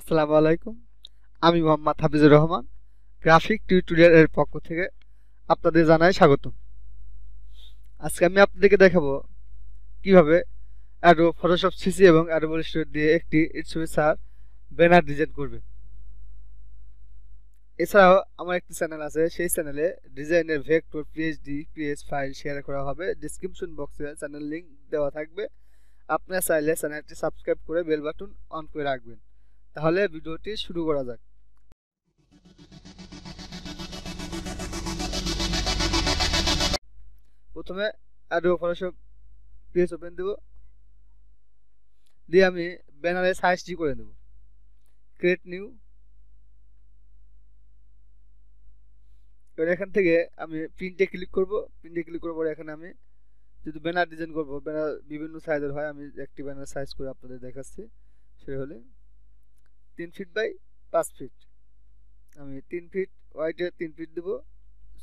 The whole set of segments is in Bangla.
আসসালামু আলাইকুম। আমি মোহাম্মদ হাফিজুর রহমান, গ্রাফিক টিউটোরিয়াল এর পক্ষ থেকে আপনাদের জানাই স্বাগতম। আজকে আমি আপনাদেরকে দেখাবো কিভাবে অ্যাডোব ফটোশপ সিসি এবং অ্যাডোব ইলাস্ট্রেটর দিয়ে একটি ঈদ শুভেচ্ছার ব্যানার ডিজাইন করবেন। এছাড়াও আমার একটি চ্যানেল আছে, সেই চ্যানেলে ডিজাইনের vector, PhD, PS file share করা হবে। ডেসক্রিপশন বক্সে চ্যানেল লিংক দেওয়া থাকবে। আপনারা চাইলে চ্যানেলটি সাবস্ক্রাইব করে বেল বাটন অন করে রাখবেন। তাহলে ভিডিওটি শুরু করা যাক। প্রথমে অ্যাডোব ফটোশপ পেজ ওপেন দেব, দিয়ে আমি ব্যানারের সাইজটি করে দেব। ক্রিয়েট নিউ, এবার এখান থেকে আমি প্রিন্টে ক্লিক করব। প্রিন্টে ক্লিক করার পরে এখানে আমি যদি ব্যানার ডিজাইন করব, ব্যানার বিভিন্ন সাইজের হয়, আমি একটি ব্যানার সাইজ করে আপনাদের দেখাচ্ছি। সেটা হলে 3 ফিট বাই 5 ফিট। আমি 3 ফিট ওয়াইডে 3 ফিট দেবো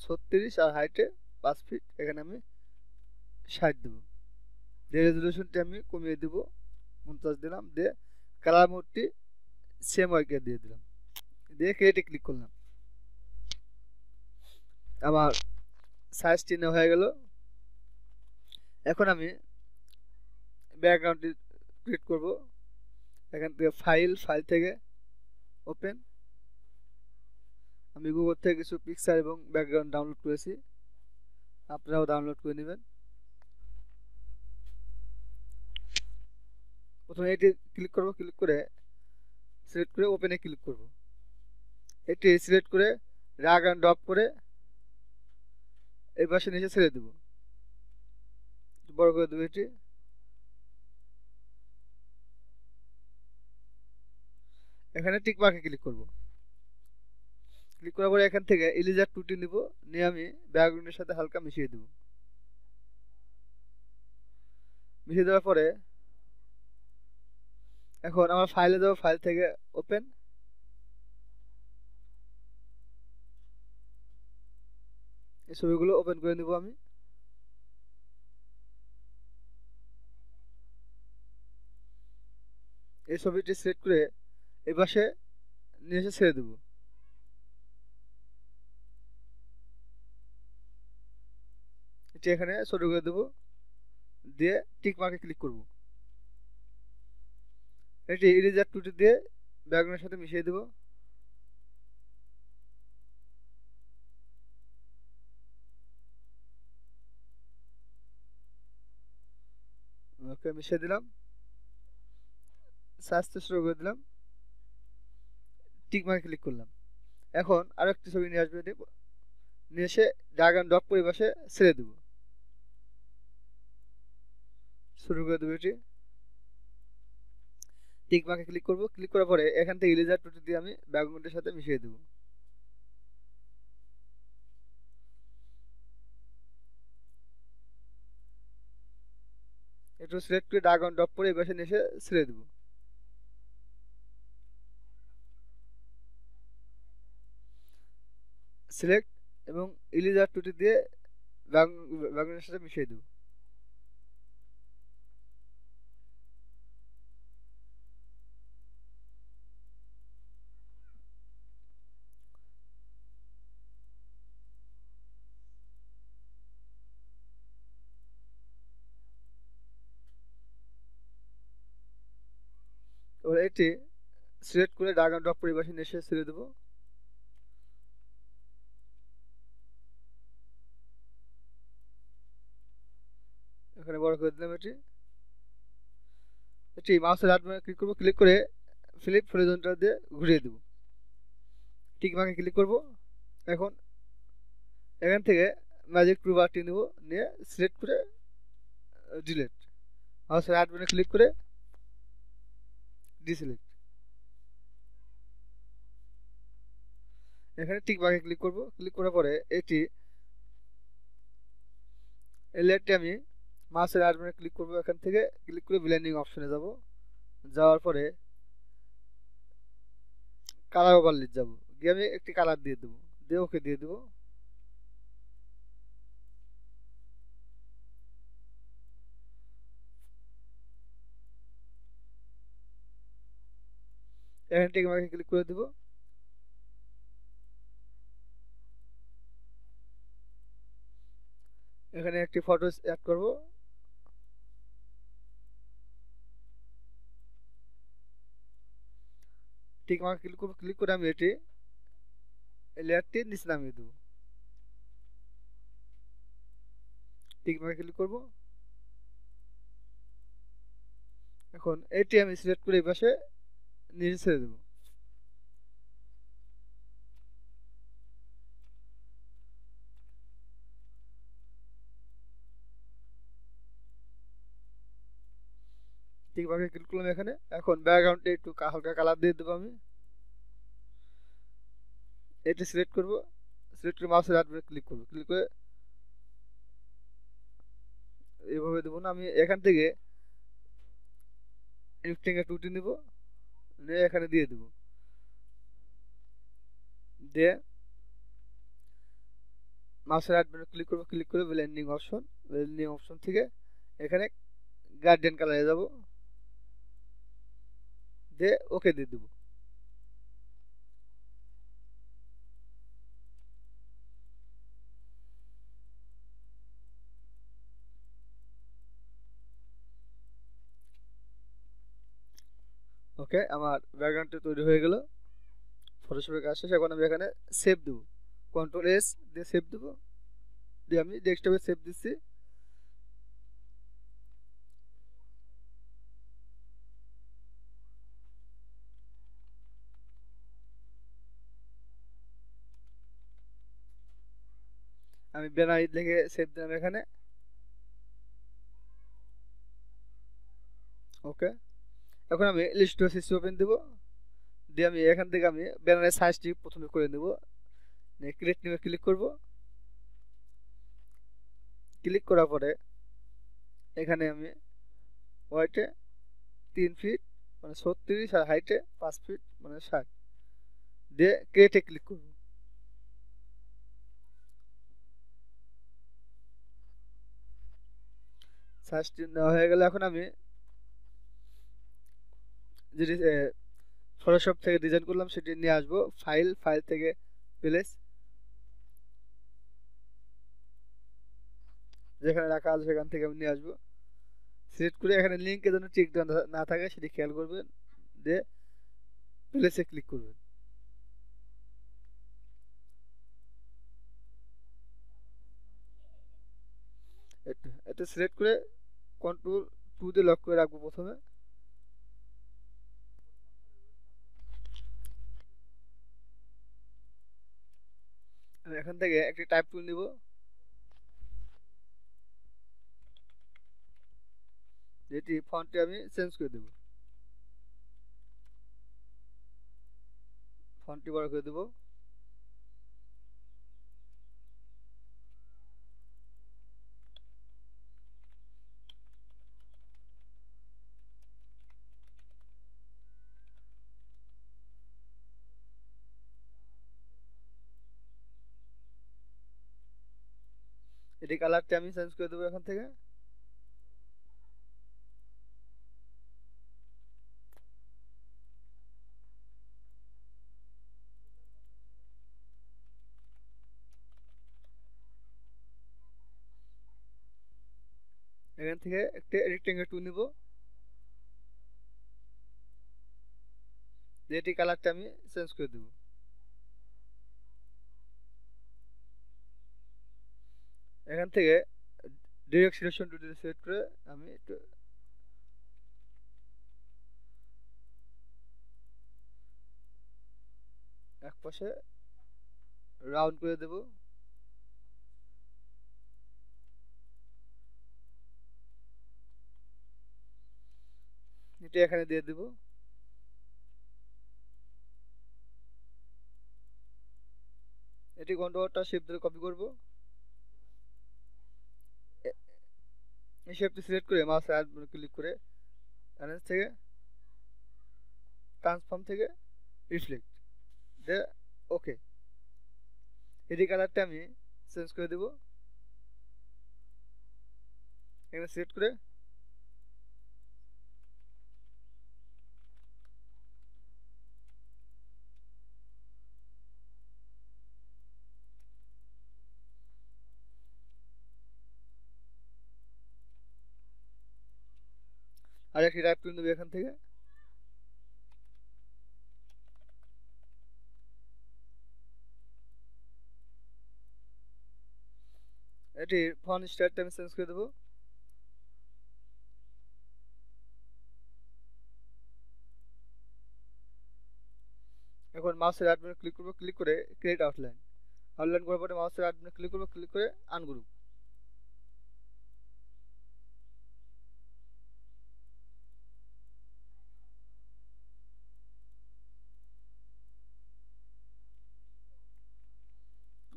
36, আর হাইটে 5 ফিট, এখানে আমি 60 দেবো। দিয়ে রেজলিউশনটি আমি কমিয়ে দেবো, 50 দিলাম। দিয়ে কালার মোডটি সেম ওয়াইকে দিয়ে দিলাম, দিয়ে ক্রিয়েটে ক্লিক করলাম। আমার সাইজটি নেওয়া হয়ে গেল। এখন আমি ব্যাকগ্রাউন্ডটি ক্রিয়েট করব। এখান থেকে ফাইল থেকে ওপেন। আমি গুগল থেকে কিছু পিকচার এবং ব্যাকগ্রাউন্ড ডাউনলোড করেছি, আপনারাও ডাউনলোড করে নেবেন। প্রথমে এটি ক্লিক করব, ক্লিক করে সিলেক্ট করে ওপেনে ক্লিক করব। এটি সিলেক্ট করে ড্র্যাগ অ্যান্ড ড্রপ করে এই পাশে নিচে ছেড়ে দেব, বড় করে দেবো। এটি এখানে টিক মার্কে ক্লিক করব। ক্লিক করার পরে এখান থেকে ইলিজার টুটি নিব, নিয়ে আমি ব্যাকগ্রাউন্ডের সাথে হালকা মিশিয়ে দেব। মিশিয়ে দেওয়ার পরে এখন আমার ফাইলে যাবো, ফাইল থেকে ওপেন। এই ছবিগুলো ওপেন করে নিব আমি। এই ছবিটি সিলেক্ট করে এই পাশে নিয়ে এসে ছেড়ে দেব। এটি এখানে ছোট করে দেব, দিয়ে টিক মার্কে ক্লিক করব। এটি ইরেজার টুটি দিয়ে ব্যাকগ্রাউন্ডের সাথে মিশিয়ে দেব। ওকে, মিশিয়ে দিলাম, সাজতে শুরু করে দিলাম, টিক মার্কে ক্লিক করলাম। এখন আরো একটি ছবি নিয়ে আসবে, নিয়ে এসে ড্র্যাগ অ্যান্ড ড্রপ করে এই পাশে ছেড়ে দেব, শুরু করে দেবো। এটি টিক মার্কে ক্লিক করব। ক্লিক করার পরে এখান থেকে ইরেজার টুটি দিয়ে আমি ব্যাকগ্রাউন্ডের সাথে মিশিয়ে দেব। একটু সিলেক্ট করে ড্র্যাগ অ্যান্ড ড্রপ করে এই পাশে নিয়ে এসে ছেড়ে দেব। সিলেক্ট এবং ইলিজার টুটি দিয়ে ব্যাকগ্রাউন্ডের সাথে মিশিয়ে দেব। এবার এটি সিলেক্ট করে ড্র্যাগ অ্যান্ড ড্রপ করে এই পাশে নিয়ে এসে ছেড়ে দেব। এখানে বড় করে দিলাম। এটি মাউসের রাইট বাটনে ক্লিক করব, ক্লিক করে ফ্লিপ হরিজন্টাল দিয়ে ঘুরিয়ে দেব। টিক মার্কে ক্লিক করব। এখন এখান থেকে ম্যাজিক টু বারটি নেব, নিয়ে সিলেক্ট করে ডিলিট। মাউসের রাইট বাটনে ক্লিক করে ডিসিলেক্ট। এখানে টিক মার্কে ক্লিক করব। ক্লিক করার পরে এটি এই লেয়ারটি আমি মাউসের রাইট বাটনে ক্লিক করব। এখান থেকে ক্লিক করে ব্লেন্ডিং অপশনে যাব। যাওয়ার পরে কালার ওভারলে যাব, গিয়ে আমি একটি কালার দিয়ে দেবো, দিয়ে ওকে দিয়ে দেবো। এখানে টিক মার্কে ক্লিক করে দেব। এখানে একটি ফটো অ্যাড করব। টিক মার্কে ক্লিক করব, ক্লিক করে আমি এটি লেয়ারটি নিচে নামিয়ে দেব। টিক মার্কে ক্লিক করব। এখন এটি আমি সিলেক্ট করে এই পাশে নিচে ছেড়ে দেব। টিক মার্কে ক্লিক করলাম এখানে। এখন ব্যাকগ্রাউন্ডে একটু হালকা কালার দিয়ে দেবো আমি। এটি সিলেক্ট করব, সিলেক্ট করে মাউসের রাইট বাটনে ক্লিক করব, ক্লিক করে এইভাবে দেবো না, আমি এখান থেকে ইনস্টিংয়ের টুটি নিব, নিয়ে এখানে দিয়ে দেব। দিয়ে মাউসের রাইট বাটনে ক্লিক করব, ক্লিক করে ব্লেন্ডিং অপশন থেকে এখানে গার্ডিয়ান কালারে যাব, দিয়ে ওকে দিয়ে দেব। ওকে, আমার ব্যাকগ্রাউন্ডটা তৈরি হয়ে গেল। ফটোশপের কাজ শেষ। এখন আমি এখানে সেভ দেবো, কন্ট্রোল এস দিয়ে সেভ দেবো, দিয়ে আমি ডেস্কটপে সেভ দিচ্ছি। আমি ব্যানার ঈদ লিখে সেভ দিলাম এখানে। ওকে, এখন আমি ইলাস্ট্রেটর সিস্টেম ওপেন দেবো, দিয়ে আমি এখান থেকে আমি ব্যানারের সাইজটি প্রথমে করে নেব। ক্রিয়েট নিয়ে ক্লিক করব, ক্লিক করার পরে এখানে আমি ওয়াইটে 3 ফিট মানে 36 আর হাইটে 5 ফিট মানে 60 দিয়ে ক্রিয়েটে ক্লিক করব। সাইজটি নেওয়া হয়ে গেলে এখন আমি যে ফটোশপ থেকে ডিজাইন করলাম সেটি নিয়ে আসবো। ফাইল থেকে প্লেস, যেখানে রাখা আছে সেখান থেকে আমি নিয়ে আসবো। সিলেক্ট করে এখানে লিঙ্কে যেন চেক না থাকে সেটি খেয়াল করবেন, দিয়ে প্লেসে ক্লিক করবেন। এটা সিলেক্ট করে কন্ট্রোল 2 দিয়ে লক করে রাখবো প্রথমে। আমি এখান থেকে একটি টাইপ টুল নিব, যেটি ফন্টে আমি চেঞ্জ করে দেব। ফন্টটি বড় করে দেব। এটি কালারটি আমি চেঞ্জ করে দেবো এখান থেকে। এখান থেকে একটা রেক্টেঙ্গেল টুল নিব, যেটি কালারটা আমি চেঞ্জ করে দেব। এখান থেকে ডিরেক্ট সিলেকশন টুল সিলেক্ট করে আমি একটু এক পাশে রাউন্ড করে দেব। এটি এখানে দিয়ে দেব। এটি কন্ট্রোলটা শিফট ধরে কপি করব। এই শেপটি সিলেক্ট করে মাউস রাইট বাটন ক্লিক করে অ্যারেঞ্জ থেকে ট্রান্সফর্ম থেকে রিফ্লেক্ট দে ওকে। এডি কালারটা আমি চেঞ্জ করে দেব। এখানে সিলেক্ট করে আর একটি টাইপ টুল নেব এখান থেকে, এটি ফন্ট স্টাইলটা আমি চেঞ্জ করে দেবো। এখন মাউসের রাইট বাটনে ক্লিক করবো, ক্লিক করে ক্রিয়েট আউটলাইন, আউটলাইন করার পরে মাউসের রাইট বাটনে ক্লিক করবো, ক্লিক করে আনগ্রুপ।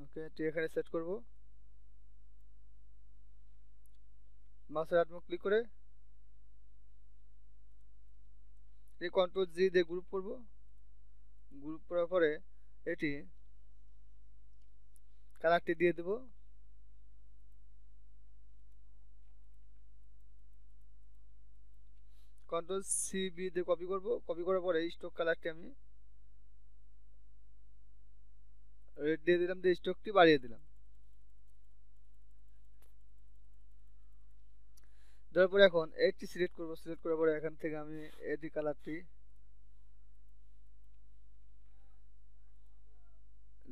ওকে, এটি এখানে সেট করব। মাউসের রাইট বাটনে ক্লিক করে এই কন্ট্রোল জি দিয়ে গ্রুপ করব। গ্রুপ করার পরে এটি কালারটি দিয়ে দেব। কন্ট্রোল সি বি দিয়ে কপি করব। কপি করার পরে স্টক কালারটি আমি রেড দিয়ে দিলাম, দিয়ে স্টকটি বাড়িয়ে দিলাম। দেওয়ার পরে এখন এটি সিলেক্ট করব। সিলেক্ট করার পরে এখান থেকে আমি এটি কালারটি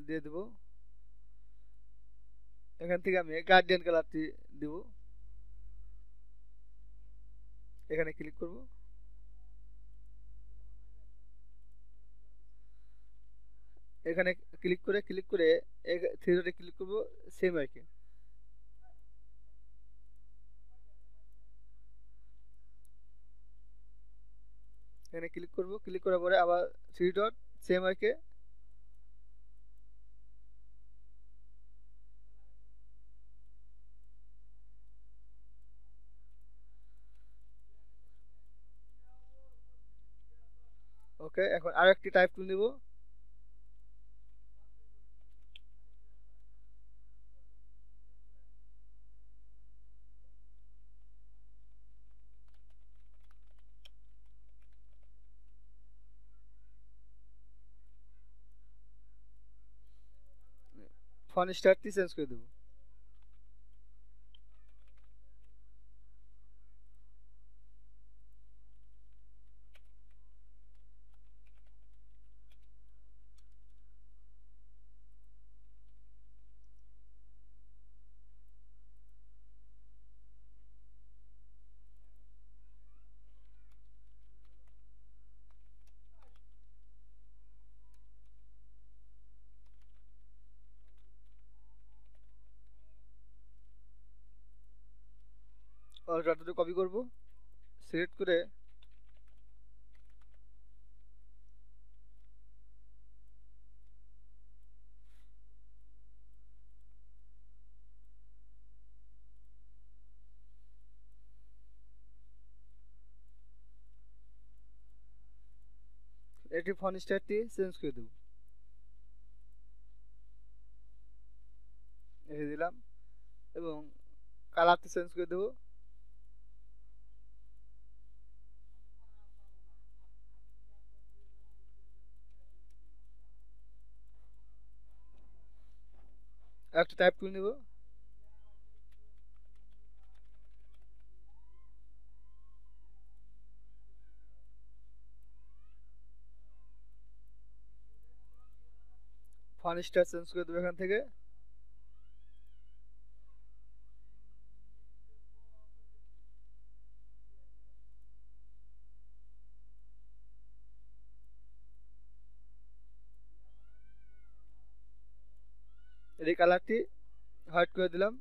দিয়ে দেব। এখান থেকে আমি গার্ডিয়ান কালারটি দেব। এখানে ক্লিক করব। এখানে ক্লিক করে থ্রি ডটে ক্লিক করব, সেম আর কি। এখানে ক্লিক করব, ক্লিক করার পরে আবার থ্রি ডট, সেম আর কি। ওকে, এখন আরেকটি টাইপ টুল নিব। ফন্ট স্টাইলটি চেঞ্জ করে দেব। অল্টারনেটিভ কপি করব, সিলেক্ট করে এটি ফন্ট স্টাইলটি চেঞ্জ করে দেব। রেখে দিলাম এবং কালারটি চেঞ্জ করে দেব। একটা টাইপ টুল নেব। ফন্ট স্টাইল চেঞ্জ করে দেবো এখান থেকে। এই কালারটি হোয়াইট করে দিলাম।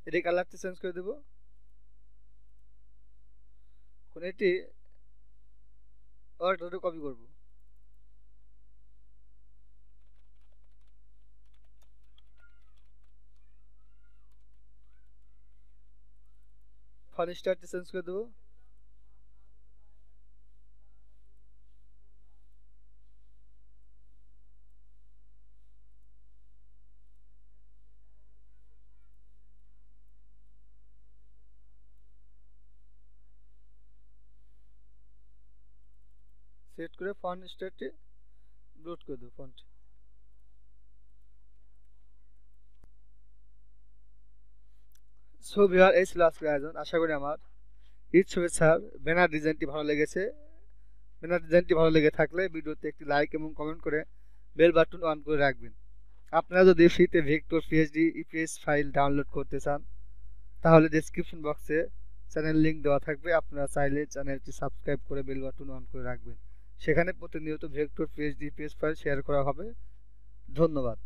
এটি কালারটি চেঞ্জ করে দেব। এখন এটি অল্টারনেটিভ কপি করব। ফন্ট স্টাইলটা চেঞ্জ করে দেবো। সেট করে ফন্ট স্টাইলটি লোড করে দেবো ফন্ট। সো ভিউয়ার, এই ছিল আজকের আয়োজন। আশা করি আমার ঈদ শুভেচ্ছার ব্যানার ডিজাইনটি ভালো লেগেছে। ব্যানার ডিজাইনটি ভালো লেগে থাকলে ভিডিওতে একটি লাইক এবং কমেন্ট করে বেল বাটন অন করে রাখবেন। আপনারা যদি ফ্রিতে vector PhD EPS file download করতে চান তাহলে ডেসক্রিপশন বক্সে চ্যানেল লিংক দেওয়া থাকবে। আপনারা চাইলে চ্যানেলটি সাবস্ক্রাইব করে বেল বাটন অন করে রাখবেন। সেখানে প্রতিনিয়ত vector PhD EPS file share করা হবে। ধন্যবাদ।